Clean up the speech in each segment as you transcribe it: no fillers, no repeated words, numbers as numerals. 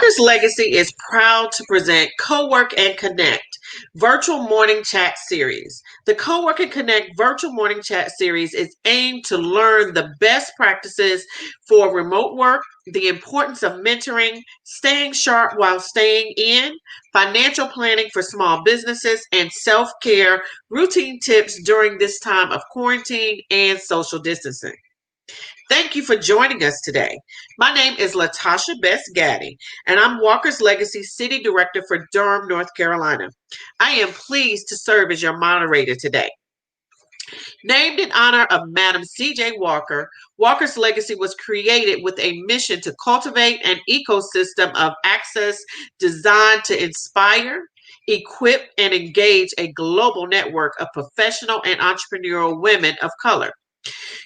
Walker's Legacy is proud to present Cowork and Connect virtual morning chat series. The Cowork and Connect virtual morning chat series is aimed to learn the best practices for remote work, the importance of mentoring, staying sharp while staying in, financial planning for small businesses, and self-care routine tips during this time of quarantine and social distancing. Thank you for joining us today. My name is Latasha Best Gaddy, and I'm Walker's Legacy City Director for Durham, North Carolina. I am pleased to serve as your moderator today. Named in honor of Madam C.J. Walker, Walker's Legacy was created with a mission to cultivate an ecosystem of access designed to inspire, equip, and engage a global network of professional and entrepreneurial women of color.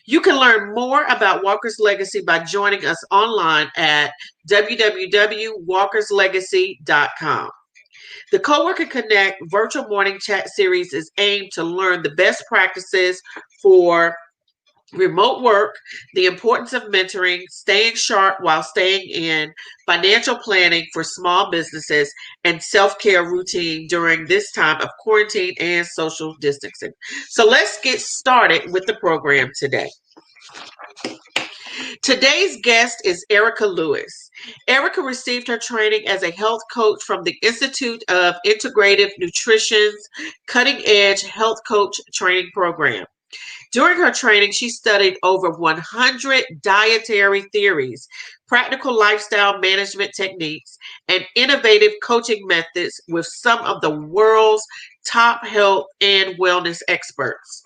You can learn more about Walker's Legacy by joining us online at www.walkerslegacy.com. The Coworker Connect virtual morning chat series is aimed to learn the best practices for remote work, the importance of mentoring, staying sharp while staying in, financial planning for small businesses, and self-care routine during this time of quarantine and social distancing. So let's get started with the program today. Today's guest is Erica Lewis. Erica received her training as a health coach from the Institute of Integrative Nutrition's Cutting Edge Health Coach Training Program. During her training, she studied over 100 dietary theories, practical lifestyle management techniques, and innovative coaching methods with some of the world's top health and wellness experts.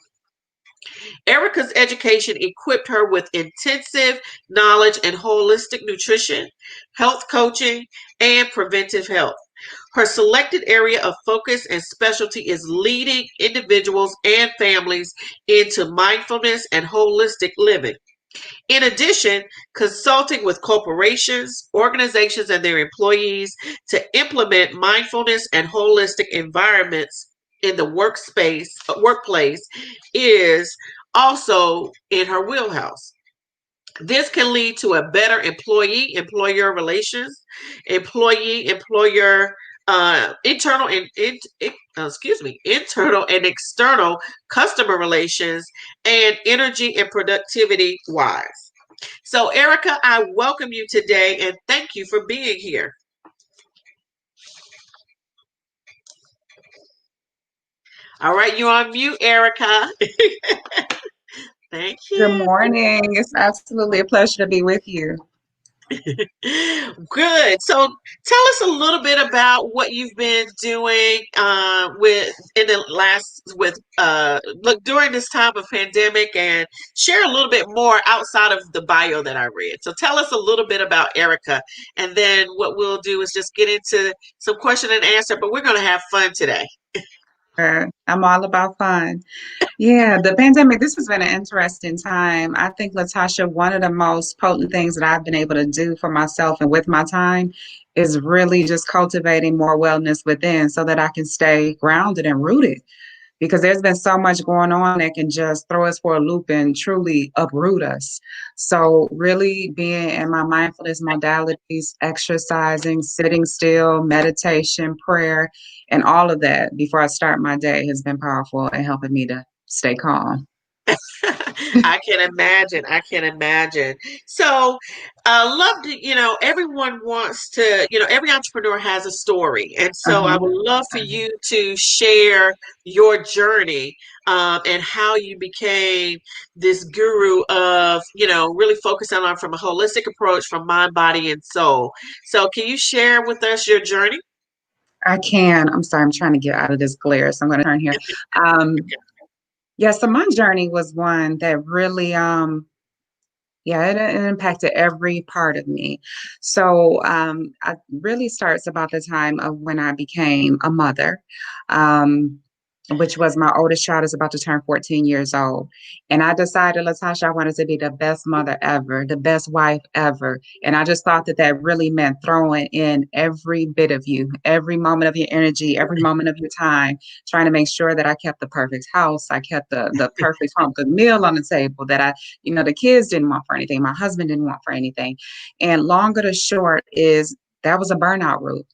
Erica's education equipped her with intensive knowledge in holistic nutrition, health coaching, and preventive health. Her selected area of focus and specialty is leading individuals and families into mindfulness and holistic living. In addition, consulting with corporations, organizations, and their employees to implement mindfulness and holistic environments in the workplace is also in her wheelhouse. This can lead to a better employee-employer relations, employee-employer internal and external customer relations, and energy and productivity wise. So, Erica, I welcome you today and thank you for being here. All right, you're on mute, Erica. Thank Good you. morning. It's absolutely a pleasure to be with you. Good. So tell us a little bit about what you've been doing during this time of pandemic, and share a little bit more outside of the bio that I read. So tell us a little bit about Erica, and then what we'll do is just get into some question and answer, but we're going to have fun today. I'm all about fun. Yeah, the pandemic, this has been an interesting time. I think, Latasha, one of the most potent things that I've been able to do for myself and with my time is really just cultivating more wellness within so that I can stay grounded and rooted. Because there's been so much going on that can just throw us for a loop and truly uproot us. So really being in my mindfulness modalities, exercising, sitting still, meditation, prayer, and all of that before I start my day has been powerful and helping me to stay calm. I can imagine. I can imagine. So, love to, everyone wants to, every entrepreneur has a story. And so I Uh-huh. would love for you to share your journey and how you became this guru of, really focusing on from a holistic approach from mind, body, and soul. So, can you share with us your journey? I can. I'm sorry, I'm trying to get out of this glare, so I'm going to turn here. Yeah, so my journey was one that really yeah, it impacted every part of me. So it really starts about the time of when I became a mother, um, which was my oldest child is about to turn 14 years old. And I decided, Latasha, I wanted to be the best mother ever, the best wife ever. And I just thought that that really meant throwing in every bit of you, every moment of your energy, every moment of your time, trying to make sure that I kept the perfect house. I kept the perfect home cooked meal on the table, that the kids didn't want for anything. My husband didn't want for anything. And longer to short is that was a burnout route.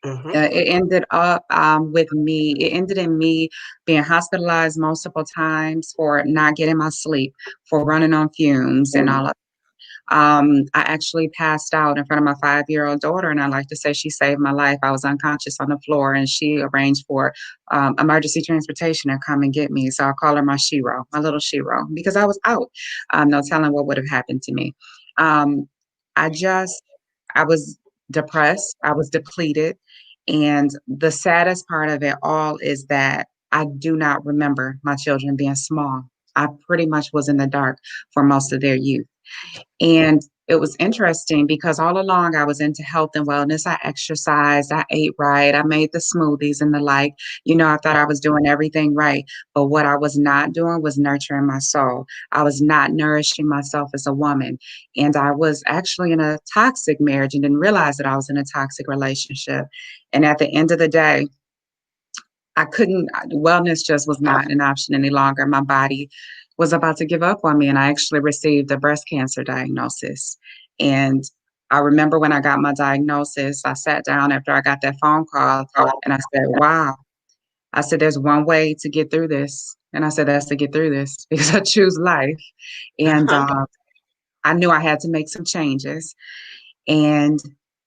Mhm. It ended up with me, it ended in me being hospitalized multiple times for not getting my sleep, for running on fumes and all of. I actually passed out in front of my 5-year-old daughter, and I like to say she saved my life. I was unconscious on the floor, and she arranged for emergency transportation to come and get me. So I call her my Shiro, my little Shiro, because I was out. No telling what would have happened to me. Um, I just, I was depressed. I was depleted. And the saddest part of it all is that I do not remember my children being small. I pretty much was in the dark for most of their youth. And it was interesting because all along I was into health and wellness. I exercised, I ate right, I made the smoothies and the like. I thought I was doing everything right. But what I was not doing was nurturing my soul. I was not nourishing myself as a woman. And I was actually in a toxic marriage and didn't realize that I was in a toxic relationship. And at the end of the day, I couldn't, wellness just was not an option any longer. My body was about to give up on me, and I actually received a breast cancer diagnosis. And I remember when I got my diagnosis, I sat down after I got that phone call and I said, wow. I said, there's one way to get through this. And I said, that's to get through this because I choose life. And Uh-huh. I knew I had to make some changes. And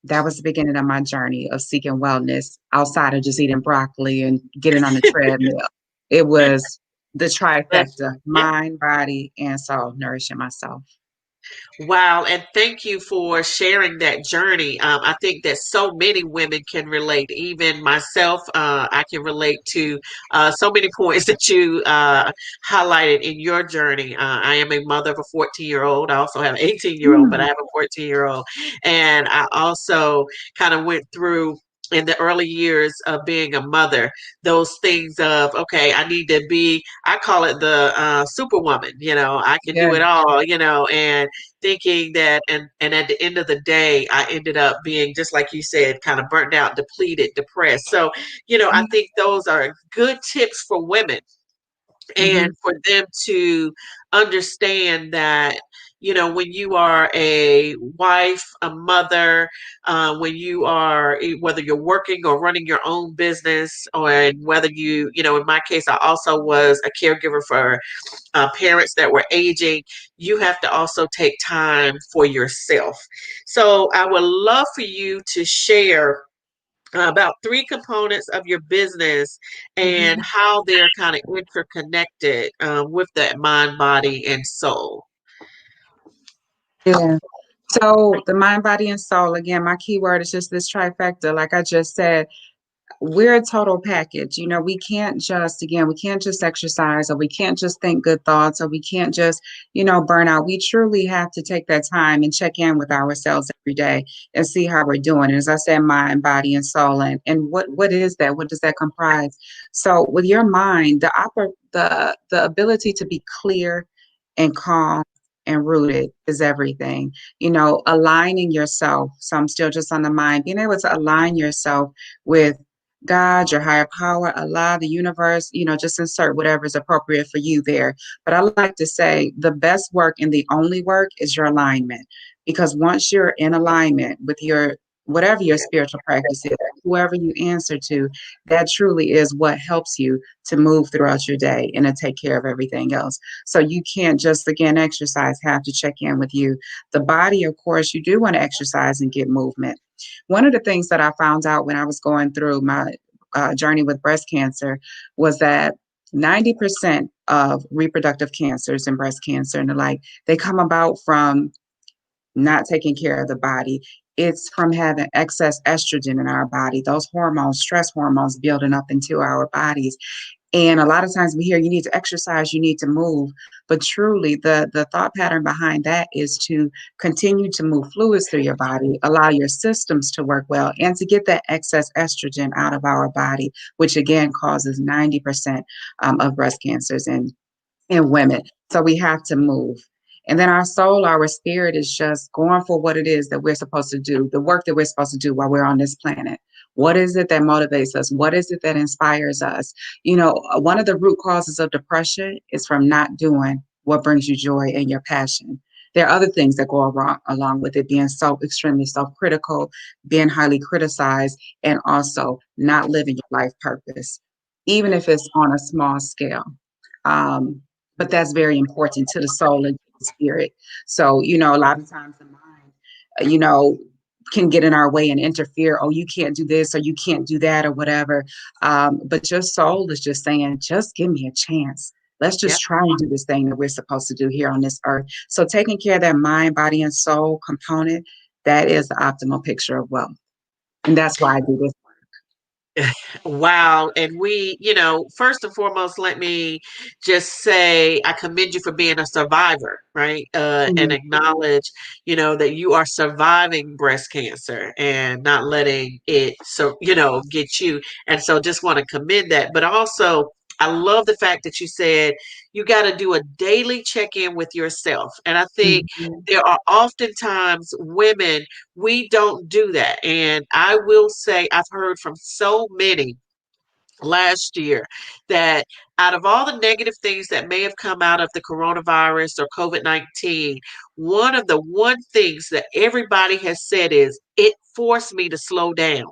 that was the beginning of my journey of seeking wellness outside of just eating broccoli and getting on the treadmill. It was the That's trifecta: yeah. mind, body, and soul, nourishing myself. Wow, and thank you for sharing that journey. I think that so many women can relate. Even myself, I can relate to so many points that you highlighted in your journey. I am a mother of a 14-year-old. I also have an 18-year-old, but I Mm, have a 14-year-old. And I also kind of went through in the early years of being a mother, those things of, okay, I need to be, I call it the superwoman, I can do yeah. it all, and thinking that and at the end of the day I ended up being just like you said, kind of burnt out, depleted, depressed. So I think those are good tips for women and Mm-hmm. for them to understand that when you are a wife, a mother, when you are whether you're working or running your own business, or whether in my case I also was a caregiver for parents that were aging, you have to also take time for yourself. So I would love for you to share about three components of your business and Mm-hmm. how they're kind of interconnected with that mind, body, and soul. Yeah. So the mind, body, and soul, again, my keyword is just this trifecta. Like I just said, we're a total package. We can't just, again, we can't just exercise, or we can't just think good thoughts, or we can't just, burn out. We truly have to take that time and check in with ourselves every day and see how we're doing. And as I said, mind, body, and soul. And what is that? What does that comprise? So with your mind, the ability to be clear and calm and rooted is everything. Aligning yourself. So I'm still just on the mind, being able to align yourself with God, your higher power, Allah, the universe, just insert whatever is appropriate for you there. But I like to say the best work and the only work is your alignment. Because once you're in alignment with your whatever your spiritual practice is, whoever you answer to, that truly is what helps you to move throughout your day and to take care of everything else. So you can't just, again, exercise, have to check in with you. The body, of course, you do want to exercise and get movement. One of the things that I found out when I was going through my journey with breast cancer was that 90% of reproductive cancers and breast cancer and the like, they come about from not taking care of the body. It's from having excess estrogen in our body, those hormones, stress hormones building up into our bodies. And a lot of times we hear you need to exercise, you need to move, but truly the thought pattern behind that is to continue to move fluids through your body, allow your systems to work well, and to get that excess estrogen out of our body, which again causes 90% of breast cancers in women. So we have to move. And then our soul, our spirit is just going for what it is that we're supposed to do, the work that we're supposed to do while we're on this planet. What is it that motivates us? What is it that inspires us? One of the root causes of depression is from not doing what brings you joy and your passion. There are other things that go along with it, being so extremely self-critical, being highly criticized, and also not living your life purpose, even if it's on a small scale. Um, but that's very important to the soul and to the spirit. So, a lot of times the mind, you know, can get in our way and interfere. Oh, you can't do this or you can't do that or whatever. But your soul is just saying, just give me a chance. Let's Yep. just try and do this thing that we're supposed to do here on this earth. So taking care of that mind, body, and soul component, that is the optimal picture of wealth. And that's why I do this. Wow. And first and foremost, let me just say I commend you for being a survivor, right? And Mhm, acknowledge, that you are surviving breast cancer and not letting it, get you. And so just want to commend that. But also, I love the fact that you said you got to do a daily check in with yourself. And I think mhm, there are oftentimes women, we don't do that. And I will say, I've heard from so many last year that out of all the negative things that may have come out of the coronavirus or COVID-19, one of the one things that everybody has said is it forced me to slow down.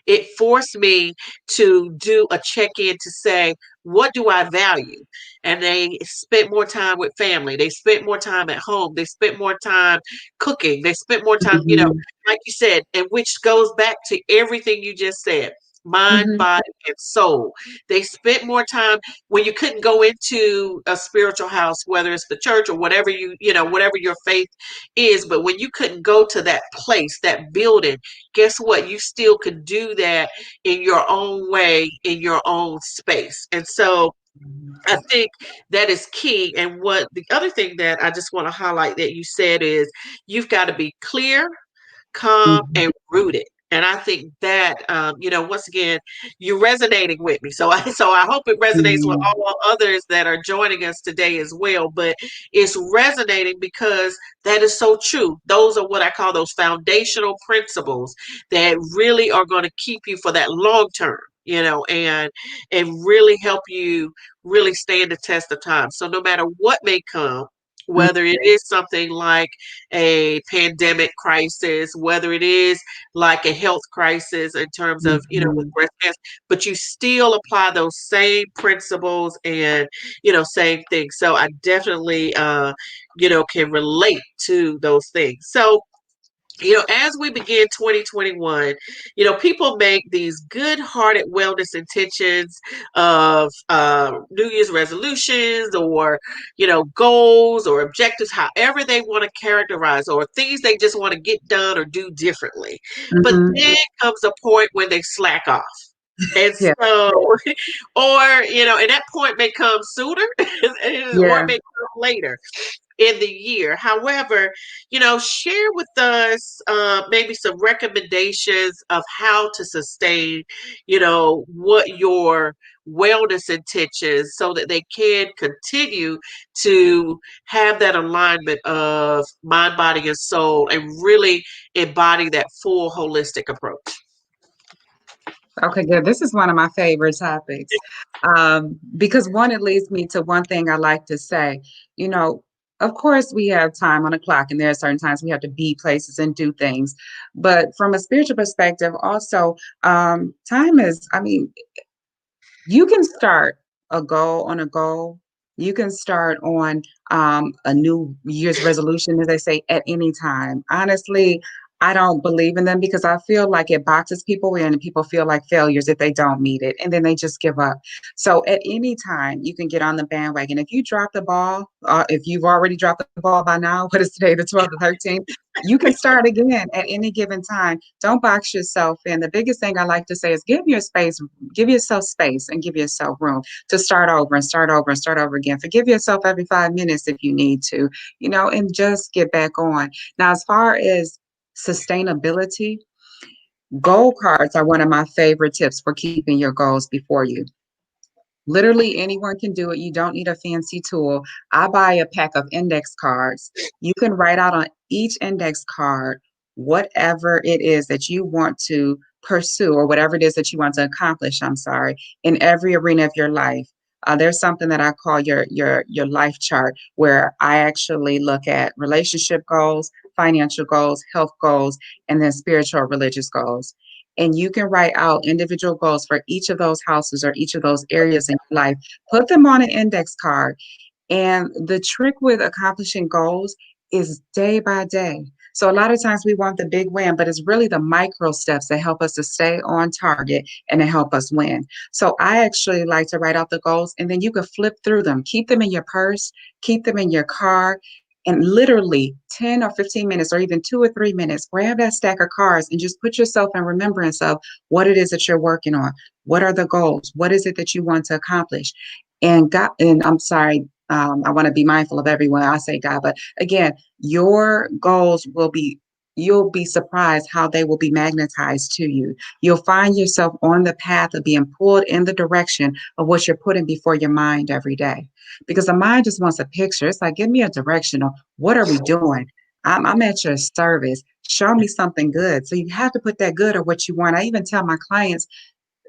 It forced me to do a check-in to say, what do I value? And they spent more time with family. They spent more time at home. They spent more time cooking. They spent more time, mhm, like you said, and which goes back to everything you just said, mind, mhm, body, and soul. They spent more time when you couldn't go into a spiritual house, whether it's the church or whatever whatever your faith is. But when you couldn't go to that place, that building, guess what? You still could do that in your own way, in your own space. And so I think that is key. And what the other thing that I just want to highlight that you said is you've got to be clear, calm, mhm, and rooted. And I think that, once again, you're resonating with me. So I hope it resonates with mhm, all others that are joining us today as well. But it's resonating because that is so true. Those are what I call those foundational principles that really are going to keep you for that long term, and really help you really stand the test of time. So no matter what may come, mhm, whether it is something like a pandemic crisis, whether it is like a health crisis in terms of, with mhm. breast cancer, but you still apply those same principles and, same things. So I definitely, can relate to those things. So, as we begin 2021, people make these good-hearted wellness intentions of New Year's resolutions or, goals or objectives, however they want to characterize, or things they just want to get done or do differently. But Mhm. then comes a point when they slack off. And Yeah, so, or, and that point may come sooner or yeah. it may come later in the year. However, share with us maybe some recommendations of how to sustain, what your wellness intentions so that they can continue to have that alignment of mind, body, and soul and really embody that full holistic approach. Okay, good. This is one of my favorite topics. Because one, it leads me to one thing I like to say. You know, of course, we have time on the clock, and there are certain times we have to be places and do things. But from a spiritual perspective, also, time is, I mean, you can start a goal. You can start on a new year's resolution, as they say, at any time. Honestly, I don't believe in them because I feel like it boxes people in and people feel like failures if they don't meet it and then they just give up. So at any time, you can get on the bandwagon. If you drop the ball, if you've already dropped the ball by now, what is today, the 12th or 13th? You can start again at any given time. Don't box yourself in. The biggest thing I like to say is give yourself space and give yourself room to start over and start over and start over again. Forgive yourself every 5 minutes if you need to, and just get back on. Now, as far as sustainability, goal cards are one of my favorite tips for keeping your goals before you. Literally anyone can do it. You don't need a fancy tool. I buy a pack of index cards. You can write out on each index card whatever it is that you want to pursue or whatever it is that you want to accomplish, I'm sorry, in every arena of your life. There's something that I call your life chart, where I actually look at relationship goals, financial goals, health goals, and then spiritual or religious goals. And you can write out individual goals for each of those houses or each of those areas in your life. Put them on an index card. And the trick with accomplishing goals is day by day. So a lot of times we want the big win, but it's really the micro steps that help us to stay on target and to help us win. So I actually like to write out the goals, and then you can flip through them, keep them in your purse, keep them in your car, and literally 10 or 15 minutes or even 2 or 3 minutes, grab that stack of cards and just put yourself in remembrance of what it is that you're working on. What are the goals? What is it that you want to accomplish? And I'm sorry, I want to be mindful of everyone. I say God, but again, your goals will be, you'll be surprised how they will be magnetized to you. You'll find yourself on the path of being pulled in the direction of what you're putting before your mind every day. Because the mind just wants a picture. It's like, give me a direction of what are we doing? I'm at your service. Show me something good. So you have to put that good or what you want. I even tell my clients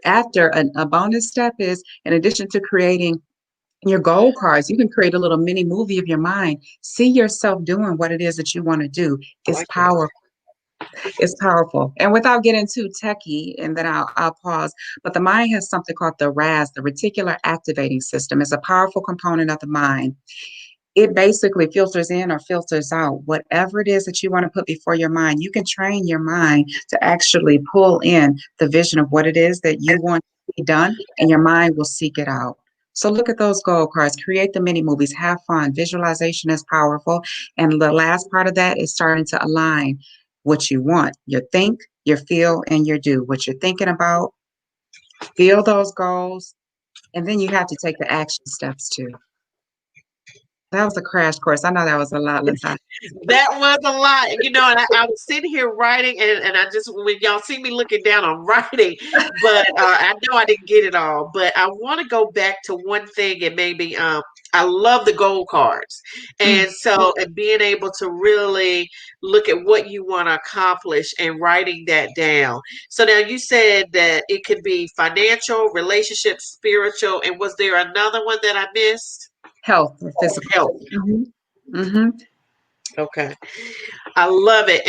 after a bonus step is, in addition to creating your goal cards, you can create a little mini movie of your mind. See yourself doing what it is that you want to do. I It's like that. powerful. It's powerful. And without getting too techy, and then I'll pause, but the mind has something called the RAS, the reticular activating system. It's a powerful component of the mind. It basically filters in or filters out whatever it is that you want to put before your mind. You can train your mind to actually pull in the vision of what it is that you want to be done, and your mind will seek it out. So look at those goal cards, create the mini movies, have fun. Visualization is powerful. And the last part of that is starting to align what you want, your think, your feel, and your do. What you're thinking about, feel those goals, and then you have to take the action steps too. That was a crash course. I know that was a lot, Latasha. That was a lot, and I was sitting here writing, and I just, when y'all see me looking down, I'm writing, but I know I didn't get it all. But I want to go back to one thing, and maybe I love the gold cards, Mm, and so and being able to really look at what you want to accomplish and writing that down. So now you said that it could be financial, relationship, spiritual, and was there another one that I missed? health or physical. Health. Hmm. Hmm. Okay. I love it.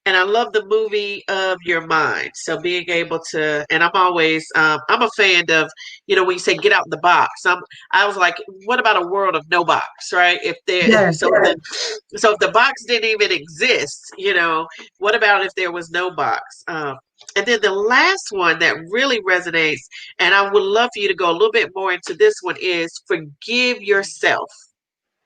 And I love the movie of your mind. So being able to, and I'm always I'm a fan of, when you say get out the box. I was like, what about a world of no box, right? If there Yeah. so if the box didn't even exist, what about if there was no box? And then the last one that really resonates, and I would love for you to go a little bit more into this one, is forgive yourself.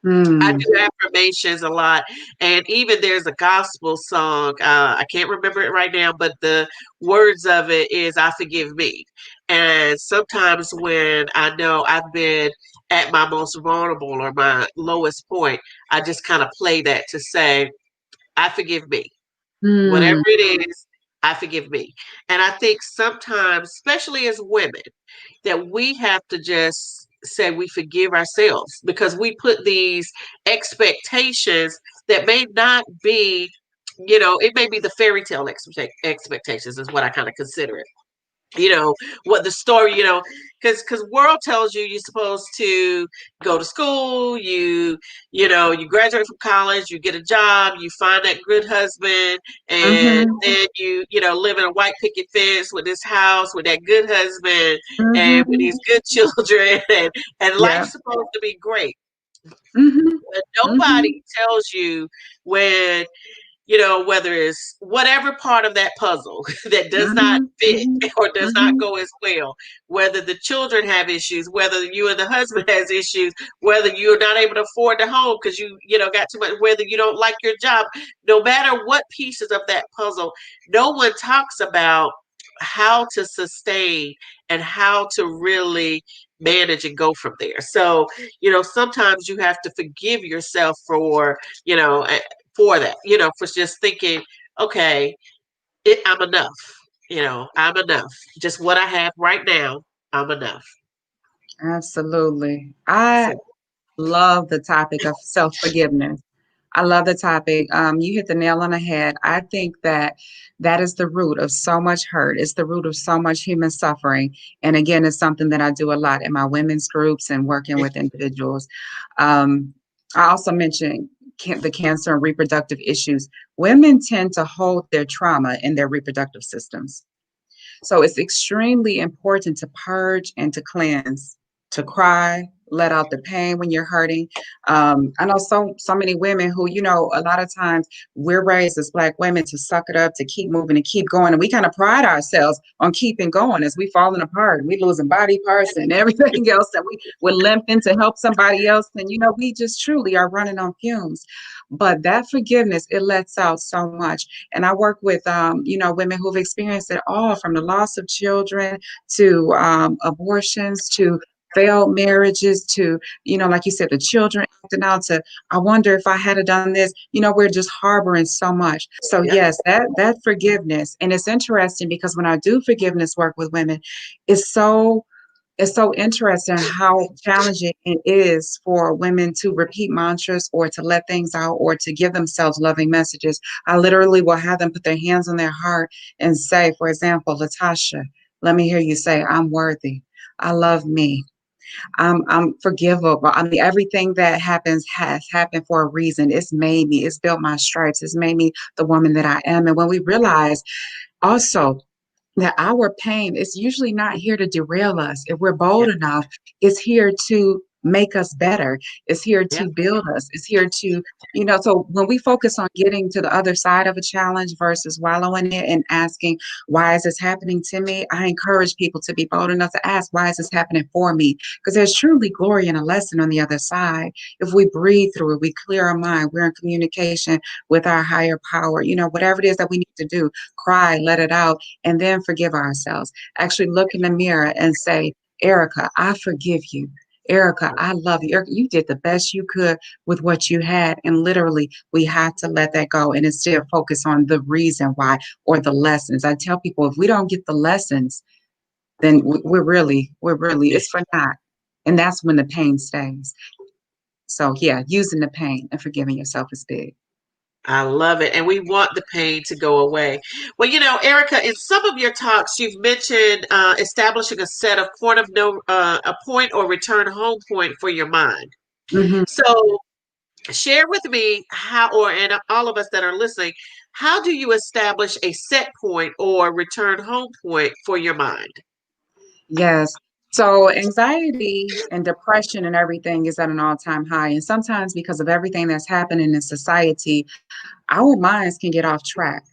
I Mm. do affirmations a lot, and even there's a gospel song. I can't remember it right now, but the words of it is "I forgive me." And sometimes when I know I've been at my most vulnerable or my lowest point, I just kind of play that to say, "I forgive me." Whatever Mm. it is, I forgive me. And I think sometimes, especially as women, that we have to just say we forgive ourselves because we put these expectations that may not be, it may be the fairy tale expectations, is what I kind of consider it. What the story, because world tells you you're supposed to go to school, you graduate from college, you get a job, you find that good husband, and Mhm. then you live in a white picket fence with this house with that good husband and with Mhm. these good children, and Yeah. life's supposed to be great. Mhm. But Mhm. nobody tells you when, whether it's whatever part of that puzzle that does not Mhm. fit Mhm. or does not Mhm. go as well, whether the children have issues, whether you and the husband has issues, whether you're not able to afford the home because got too much, whether you don't like your job, no matter what pieces of that puzzle, no one talks about how to sustain and how to really manage and go from there. So, sometimes you have to forgive yourself for that, for just thinking, okay, I'm enough. I'm enough. Just what I have right now, I'm enough. Absolutely. I So, love the topic of self-forgiveness. I love the topic. You hit the nail on the head. I think that that is the root of so much hurt. It's the root of so much human suffering. And again, it's something that I do a lot in my women's groups and working with individuals. Um, I also mentioned the cancer and reproductive issues. Women tend to hold their trauma in their reproductive systems. So it's extremely important to purge and to cleanse, to cry, let out the pain when you're hurting. I know so many women who, a lot of times we're raised as Black women to suck it up, to keep moving and keep going. And we kind of pride ourselves on keeping going as we falling apart and we losing body parts and everything else that we're limping to help somebody else. And, we just truly are running on fumes. But that forgiveness, it lets out so much. And I work with, women who've experienced it all, from the loss of children to abortions to failed marriages to, like you said, the children acting out to, I wonder if I had done this, we're just harboring so much. So Yep. yes, that forgiveness. And it's interesting because when I do forgiveness work with women, it's so it's so interesting how challenging it is for women to repeat mantras or to let things out or to give themselves loving messages. I literally will have them put their hands on their heart and say, for example, Latasha, let me hear you say, I'm worthy. I love me. I'm forgivable. I mean, everything that happens has happened for a reason. It's made me, it's built my stripes, it's made me the woman that I am. And when we realize also that our pain is usually not here to derail us. If we're bold Yep. enough, it's here to make us better. It's here Yep. to build us. It's here to, so when we focus on getting to the other side of a challenge versus wallowing it and asking, why is this happening to me? I encourage people to be bold enough to ask, why is this happening for me? Because there's truly glory and a lesson on the other side. If we breathe through it, we clear our mind, we're in communication with our higher power, whatever it is that we need to do, cry, let it out, and then forgive ourselves. Actually look in the mirror and say, Erica, I forgive you. Erica, I love you. Erica, you did the best you could with what you had. And literally, we have to let that go and instead focus on the reason why or the lessons. I tell people if we don't get the lessons, then we're really, it's for naught. And that's when the pain stays. So, yeah, using the pain and forgiving yourself is big. I love it. And we want the pain to go away. Well, Erica, in some of your talks, you've mentioned establishing a set of a point or return home point for your mind. Mhm. So share with me and all of us that are listening, how do you establish a set point or return home point for your mind? Yes. So anxiety and depression and everything is at an all-time high. And sometimes because of everything that's happening in society, our minds can get off track.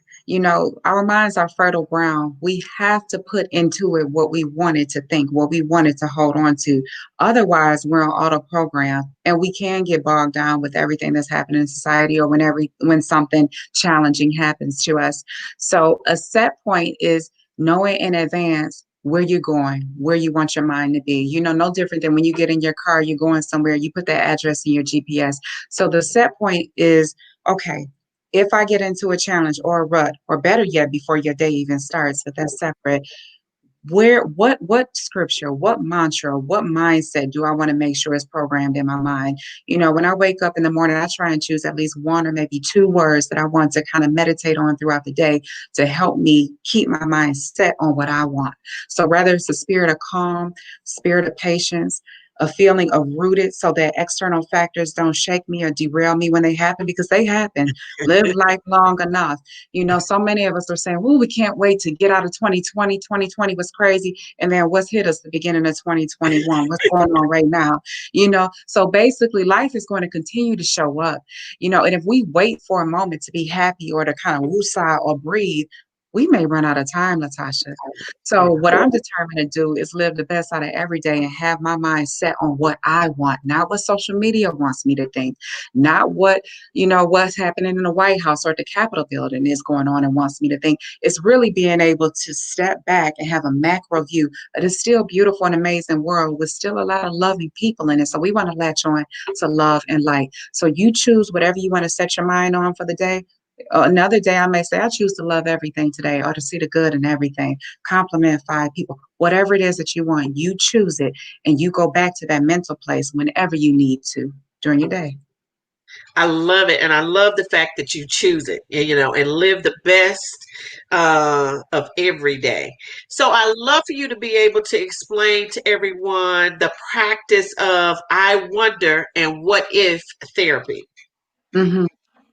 Our minds are fertile ground. We have to put into it what we wanted to think, what we wanted to hold on to. Otherwise, we're on auto program and we can get bogged down with everything that's happening in society or when something challenging happens to us. So a set point is knowing in advance where you're going, where you want your mind to be. No different than when you get in your car, you're going somewhere, you put that address in your GPS. So the set point is, okay, if I get into a challenge or a rut, or better yet, before your day even starts, but that's separate, what scripture, what mantra, what mindset do I want to make sure is programmed in my mind? When I wake up in the morning, I try and choose at least one or maybe two words that I want to kind of meditate on throughout the day to help me keep my mind set on what I want. So whether it's a spirit of calm, spirit of patience, a feeling of rooted so that external factors don't shake me or derail me when they happen, because they happen. Live life long enough. So many of us are saying, well, we can't wait to get out of 2020. 2020 was crazy. And then what's hit us the beginning of 2021? What's going on right now? So basically life is going to continue to show up, and if we wait for a moment to be happy or to kind of woosah or breathe, we may run out of time, Natasha. So what I'm determined to do is live the best out of every day and have my mind set on what I want, not what social media wants me to think, not what's happening in the White House or the Capitol building is going on and wants me to think. It's really being able to step back and have a macro view of this still beautiful and amazing world with still a lot of loving people in it. So we want to latch on to love and light. So you choose whatever you want to set your mind on for the day. Another day, I may say, I choose to love everything today or to see the good in everything, compliment five people, whatever it is that you want, you choose it and you go back to that mental place whenever you need to during your day. I love it, and I love the fact that you choose it, and live the best of every day. So I love for you to be able to explain to everyone the practice of I wonder and what if therapy. Hmm.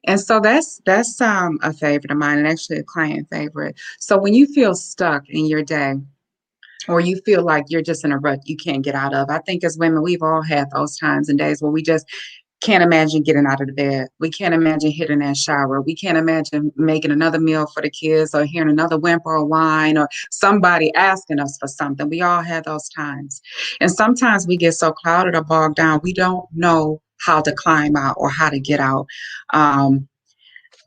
And so that's a favorite of mine and actually a client favorite. So when you feel stuck in your day or you feel like you're just in a rut you can't get out of, I think as women we've all had those times and days where we just can't imagine getting out of the bed. We can't imagine hitting that shower. We can't imagine making another meal for the kids or hearing another whimper or whine or somebody asking us for something. We all have those times. And sometimes we get so clouded or bogged down, we don't know how to climb out or how to get out. Um,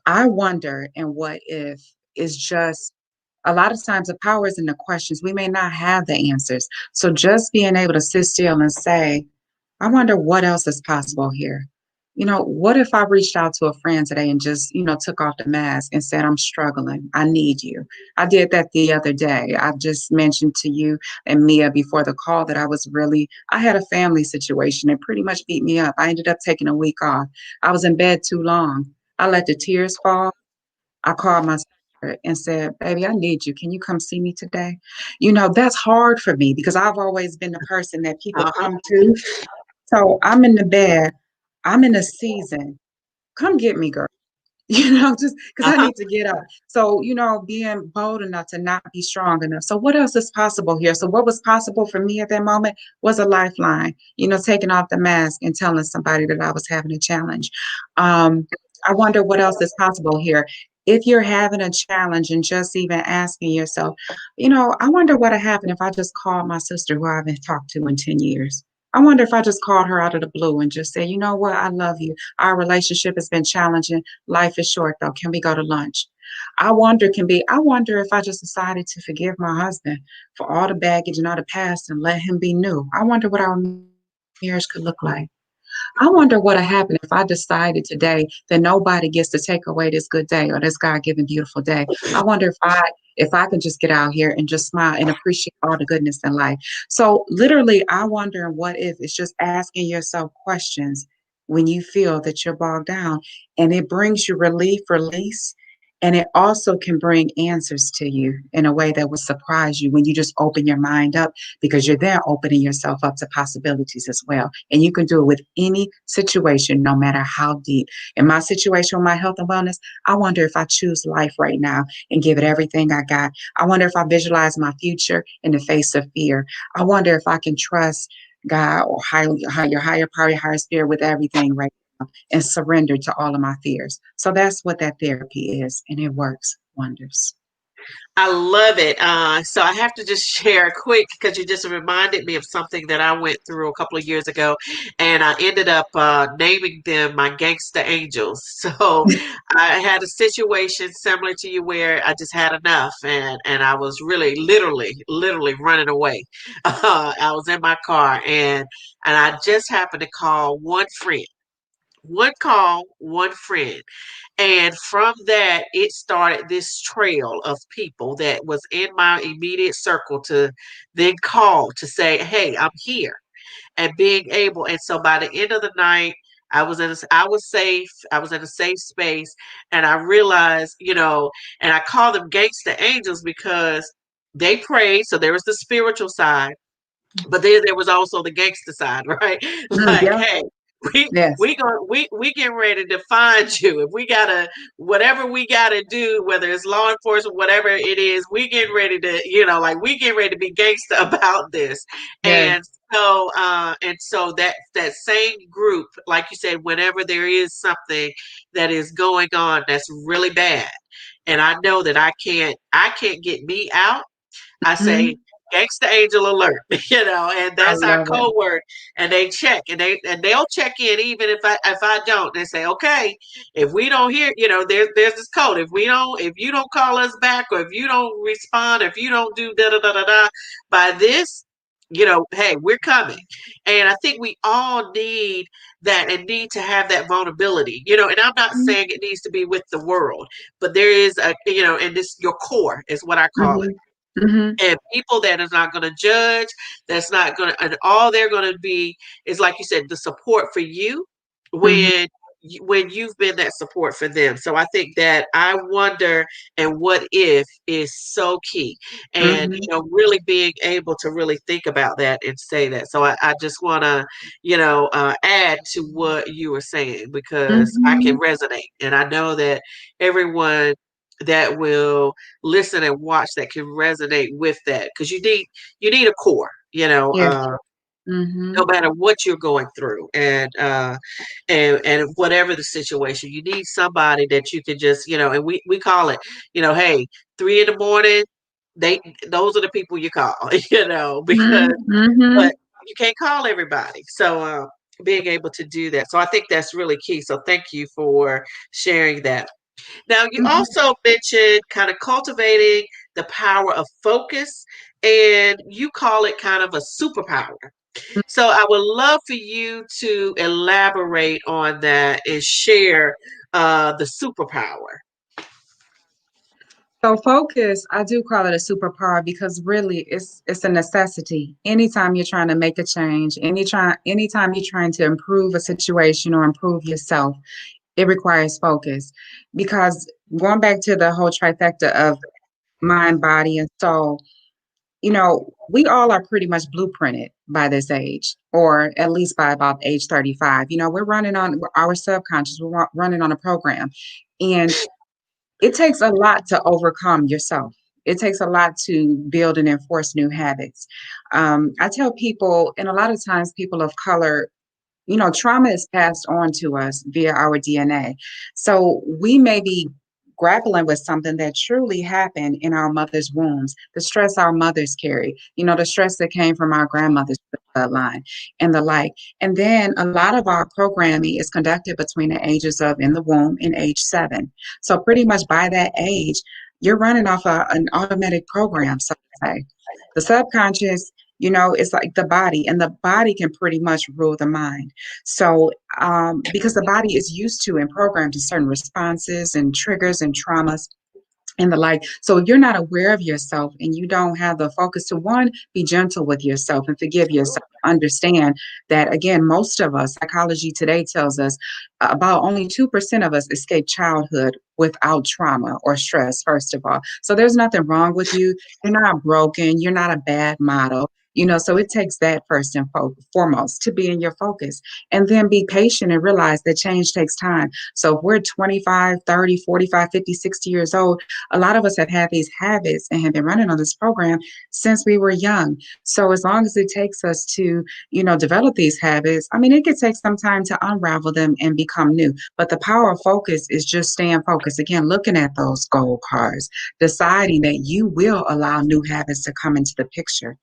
I wonder and what if is just a lot of times the power is in the questions. We may not have the answers. So just being able to sit still and say, I wonder what else is possible here. What if I reached out to a friend today and just, took off the mask and said, I'm struggling. I need you. I did that the other day. I just mentioned to you and Mia before the call that I had a family situation that pretty much beat me up. I ended up taking a week off. I was in bed too long. I let the tears fall. I called my sister and said, Baby, I need you. Can you come see me today? That's hard for me because I've always been the person that people Uh-huh. come to. So I'm in the bed. I'm in a season. Come get me, girl. Just because I Uh-huh. need to get up. So, being bold enough to not be strong enough. So, what else is possible here? So, what was possible for me at that moment was a lifeline, taking off the mask and telling somebody that I was having a challenge. Um, I wonder what else is possible here. If you're having a challenge and just even asking yourself, I wonder what would happen if I just called my sister who I haven't talked to in 10 years. I wonder if I just called her out of the blue and just said, you know what, I love you. Our relationship has been challenging. Life is short though. Can we go to lunch? I wonder if I just decided to forgive my husband for all the baggage and all the past and let him be new. I wonder what our marriage could look like. I wonder what would happen if I decided today that nobody gets to take away this good day or this God-given beautiful day. I wonder if I can just get out here and just smile and appreciate all the goodness in life. So literally, I wonder what if it's just asking yourself questions when you feel that you're bogged down, and it brings you relief, release. And it also can bring answers to you in a way that will surprise you when you just open your mind up because you're there opening yourself up to possibilities as well. And you can do it with any situation, no matter how deep. In my situation with my health and wellness, I wonder if I choose life right now and give it everything I got. I wonder if I visualize my future in the face of fear. I wonder if I can trust God or your higher power, your higher spirit with everything right now and surrender to all of my fears. So that's what that therapy is, and it works wonders. I love it. So I have to just share quick because you just reminded me of something that I went through a couple of years ago, and I ended up naming them my gangsta angels. So I had a situation similar to you where I just had enough, and I was really, literally running away. I was in my car, and I just happened to call one friend. One call, one friend. And from that, it started this trail of people that was in my immediate circle to then call to say, "Hey, I'm here," and being able. And so by the end of the night, I was safe. I was in a safe space, and I realized, and I call them gangster angels because they prayed. So there was the spiritual side, but then there was also the gangster side, right? Like, Yeah. hey, we Yes. we getting ready to find you. If we gotta whatever we gotta do, whether it's law enforcement, whatever it is, we getting ready to, like we getting ready to be gangster about this. Yes. And so that same group, like you said, whenever there is something that is going on that's really bad, and I know that I can't get me out. I say Mhm. gangsta angel alert, and I that's our love it. code word. And they check, and they'll check in even if I don't. They say, okay, if we don't hear, there's this code. If you don't call us back, or if you don't respond, if you don't do da da da da da by this, hey, we're coming. And I think we all need that and need to have that vulnerability, and I'm not Mhm. saying it needs to be with the world, but there is and this your core is what I call it, Mhm. Mhm. and people that is not going to judge, that's not going to, and all they're going to be is, like you said, the support for you Mhm. when when you've been that support for them. So I think that I wonder and what if is so key. And, Mhm. really being able to really think about that and say that. So I just want to, add to what you were saying because I can Mhm. resonate. And I know that everyone that will listen and watch that can resonate with that because you need a core, Yeah. Mhm. no matter what you're going through and whatever the situation you need somebody that you can just and we call it hey 3 in the morning they those are the people you call Mhm. because but Mhm. you can't call everybody so being able to do that so I think that's really key so thank you for sharing that now you Mhm. also mentioned kind of cultivating the power of focus and you call it kind of a superpower so I would love for you to elaborate on that and share the superpower. So focus, I do call it a superpower because really it's a necessity. Anytime you're trying to make a change, anytime you're trying to improve a situation or improve yourself, it requires focus. Because going back to the whole trifecta of mind, body, and soul, we all are pretty much blueprinted by this age, or at least by about age 35. We're running on our subconscious, running on a program. And it takes a lot to overcome yourself. It takes a lot to build and enforce new habits. I tell people, and a lot of times people of color, trauma is passed on to us via our DNA. So we may be grappling with something that truly happened in our mother's wombs, the stress our mothers carry, the stress that came from our grandmother's bloodline and the like. And then a lot of our programming is conducted between the ages of in the womb and age 7. So pretty much by that age, you're running off an automatic program, so to say. The subconscious it's like the body, and the body can pretty much rule the mind. So, because the body is used to and programmed to certain responses and triggers and traumas and the like. So if you're not aware of yourself and you don't have the focus to one, be gentle with yourself and forgive yourself. Understand that again, most of us, psychology today tells us about only 2% of us escape childhood without trauma or stress, first of all. So there's nothing wrong with you. You're not broken. You're not a bad model. So it takes that first and foremost to be in your focus and then be patient and realize that change takes time. So if we're 25, 30, 45, 50, 60 years old, a lot of us have had these habits and have been running on this program since we were young. So as long as it takes us to, develop these habits, I mean, it could take some time to unravel them and become new. But the power of focus is just staying focused. Again, looking at those goal cards, deciding that you will allow new habits to come into the picture.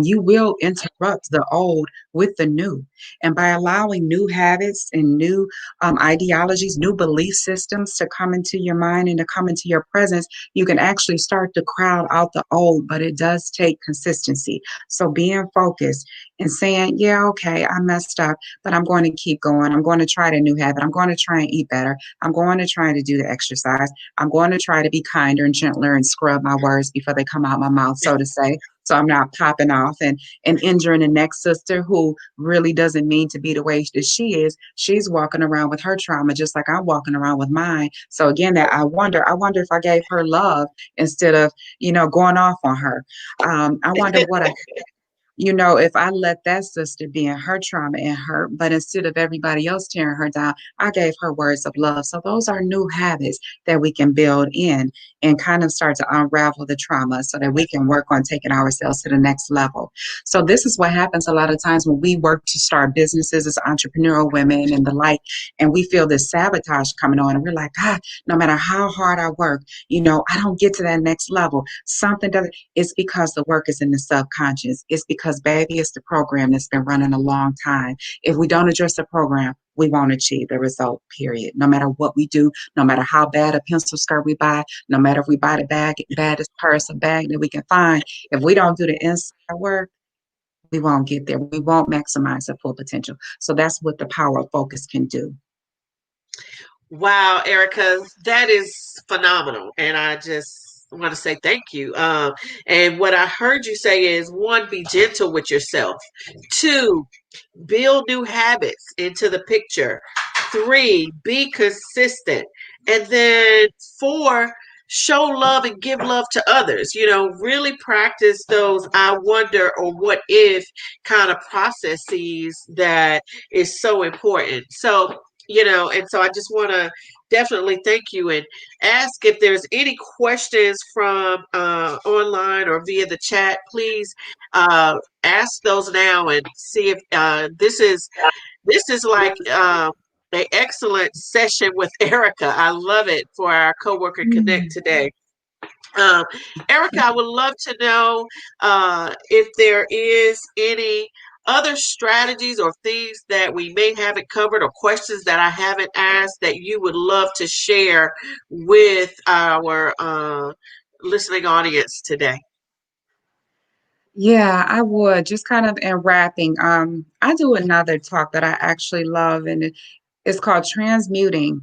You will interrupt the old with the new. And by allowing new habits and new ideologies, new belief systems to come into your mind and to come into your presence, you can actually start to crowd out the old, but it does take consistency. So being focused and saying, yeah, okay, I messed up, but I'm going to keep going. I'm going to try the new habit. I'm going to try and eat better. I'm going to try to do the exercise. I'm going to try to be kinder and gentler and scrub my words before they come out my mouth, so to say. So I'm not popping off and injuring the next sister who really doesn't mean to be the way that she is. She's walking around with her trauma just like I'm walking around with mine. So again, that I wonder if I gave her love instead of, going off on her. I wonder what I if I let that sister be in her trauma and hurt, but instead of everybody else tearing her down, I gave her words of love. So those are new habits that we can build in and kind of start to unravel the trauma so that we can work on taking ourselves to the next level. So this is what happens a lot of times when we work to start businesses as entrepreneurial women and the like, and we feel this sabotage coming on and we're like, God, no matter how hard I work, I don't get to that next level. Something doesn't, it's because the work is in the subconscious. It's because, baby, it's the program that's been running a long time. If we don't address the program, we won't achieve the result, period. No matter what we do, no matter how bad a pencil skirt we buy, no matter if we buy the baddest purse or bag that we can find, if we don't do the inside work, we won't get there. We won't maximize the full potential. So that's what the power of focus can do. Wow, Erica, that is phenomenal. And I just want to say thank you. And what I heard you say is one, be gentle with yourself. Two, build new habits into the picture. 3, be consistent. And then 4, show love and give love to others. Really practice those I wonder or what if kind of processes that is so important. And so I just want to definitely thank you and ask if there's any questions from online or via the chat. Please ask those now and see if this is like an excellent session with Erica. I love it for our Coworker Connect Mm. today. Um, Erica, I would love to know if there is any other strategies or things that we may haven't covered or questions that I haven't asked that you would love to share with our listening audience today. Yeah, I would just kind of in wrapping. I do another talk that I actually love, and it's called Transmuting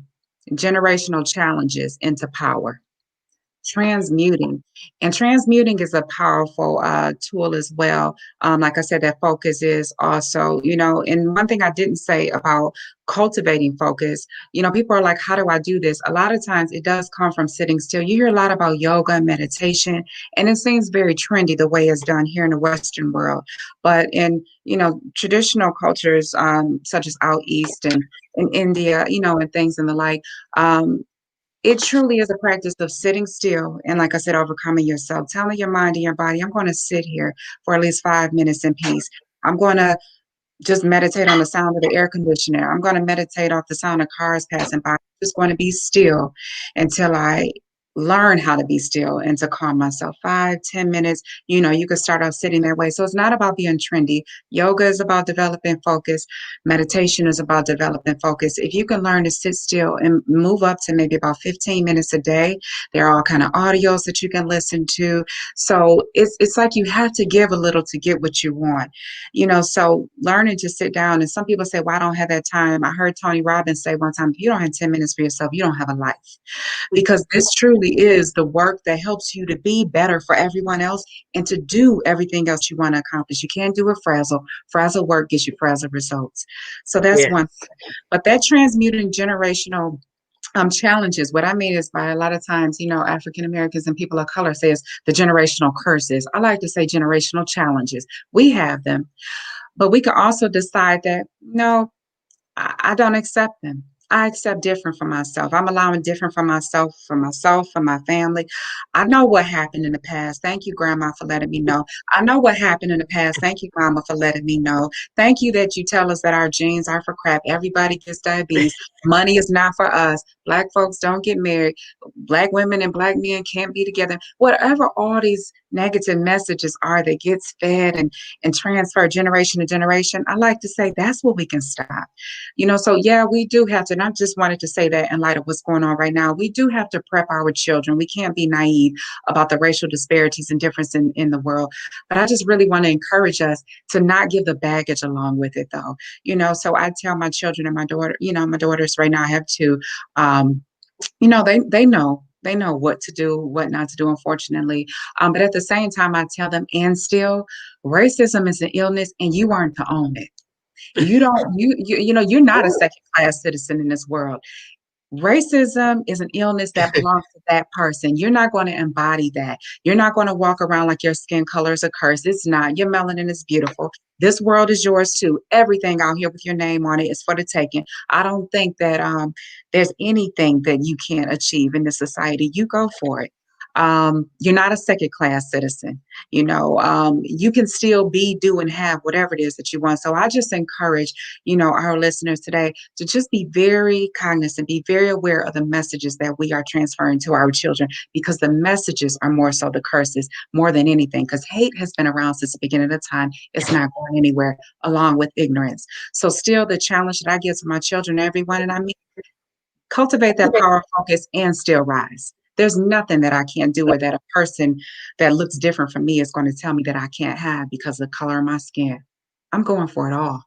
Generational Challenges into Power. Transmuting. And transmuting is a powerful tool as well. Like I said, that focus is also, and one thing I didn't say about cultivating focus, people are like, how do I do this? A lot of times it does come from sitting still. You hear a lot about yoga and meditation, and it seems very trendy the way it's done here in the Western world. But in, traditional cultures, such as out East and in India, and things and the like, it truly is a practice of sitting still and, like I said, overcoming yourself, telling your mind and your body, I'm going to sit here for at least 5 minutes in peace. I'm going to just meditate on the sound of the air conditioner. I'm going to meditate off the sound of cars passing by. I'm just going to be still until I learn how to be still and to calm myself. 5, 10 minutes, you could start off sitting that way. So it's not about being trendy. Yoga is about developing focus. Meditation is about developing focus. If you can learn to sit still and move up to maybe about 15 minutes a day, there are all kind of audios that you can listen to. So it's like you have to give a little to get what you want. So learning to sit down, and some people say, well, I don't have that time. I heard Tony Robbins say one time, if you don't have 10 minutes for yourself, you don't have a life, because this truly is the work that helps you to be better for everyone else and to do everything else you want to accomplish. You can't do it frazzle. Frazzle work gives you frazzle results. So that's Yeah. one. But that transmuting generational challenges. What I mean is, by a lot of times, African Americans and people of color says the generational curses. I like to say generational challenges. We have them, but we can also decide that no, I don't accept them. I accept different for myself. I'm allowing different for my family. I know what happened in the past. Thank you, Grandma, for letting me know. I know what happened in the past. Thank you, Mama, for letting me know. Thank you that you tell us that our genes are for crap. Everybody gets diabetes. Money is not for us. Black folks don't get married. Black women and black men can't be together. Whatever all these negative messages are that gets fed and transferred generation to generation, I like to say that's what we can stop. So yeah, we do have to, and I just wanted to say that in light of what's going on right now, we do have to prep our children. We can't be naive about the racial disparities and difference in the world. But I just really want to encourage us to not give the baggage along with it, though. So I tell my children and my daughter, my daughters right now, I have two, they know what to do, what not to do, unfortunately. But at the same time, I tell them, and still, racism is an illness and you aren't to own it. You don't, you're not a second class citizen in this world. Racism is an illness that belongs to that person. You're not going to embody that. You're not going to walk around like your skin color is a curse. It's not. Your melanin is beautiful. This world is yours too. Everything out here with your name on it is for the taking. I don't think that there's anything that you can't achieve in this society. You go for it. You're not a second class citizen. You can still be, do, and have whatever it is that you want. So I just encourage, our listeners today to just be very cognizant, be very aware of the messages that we are transferring to our children, because the messages are more so the curses more than anything, because hate has been around since the beginning of time. It's not going anywhere, along with ignorance. So still the challenge that I give to my children, everyone, and I mean, cultivate that power, focus, and still rise. There's nothing that I can't do or that a person that looks different from me is going to tell me that I can't have because of the color of my skin. I'm going for it all.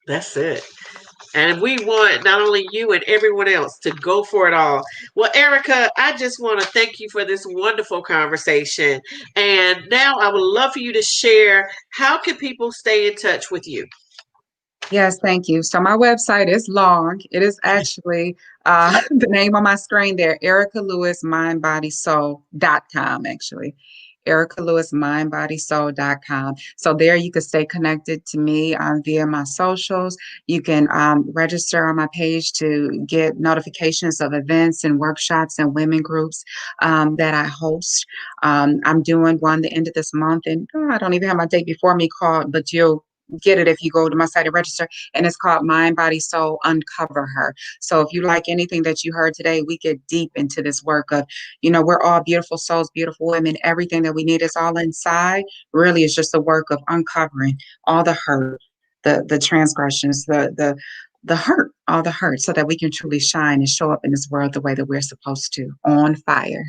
That's it. And we want not only you and everyone else to go for it all. Well, Erica, I just want to thank you for this wonderful conversation. And now I would love for you to share, how can people stay in touch with you? Yes, thank you. So my website is long. It is actually the name on my screen there, Erica Lewis mindbodysoul.com actually. Erica Lewis mindbodysoul.com. So there you can stay connected to me via my socials. You can register on my page to get notifications of events and workshops and women groups that I host. I'm doing one the end of this month, and I don't even have my date before me called, but you'll get it if you go to my site and register, and it's called Mind Body Soul Uncover Her. So if you like anything that you heard today, we get deep into this work of, we're all beautiful souls, beautiful women. Everything that we need is all inside. Really, it's just the work of uncovering all the hurt, the transgressions, the hurt, all the hurt, so that we can truly shine and show up in this world the way that we're supposed to, on fire.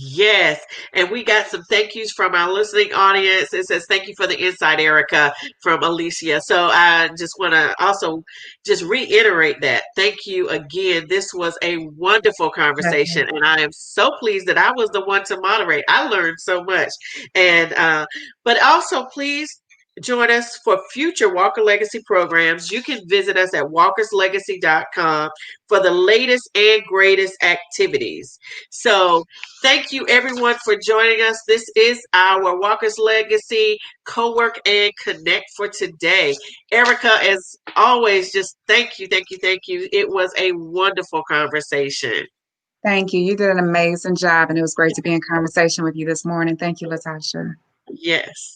Yes, and we got some thank yous from our listening audience. It says, "Thank you for the insight, Erica," from Alicia. So I just want to also just reiterate that. Thank you again. This was a wonderful conversation, and I am so pleased that I was the one to moderate. I learned so much, and but also please join us for future Walker Legacy programs. You can visit us at walkerslegacy.com for the latest and greatest activities. So thank you, everyone, for joining us. This is our Walker's Legacy Co-work and Connect for today. Erica, as always, just thank you, thank you, thank you. It was a wonderful conversation. Thank you. You did an amazing job, and it was great to be in conversation with you this morning. Thank you, Latasha. Yes.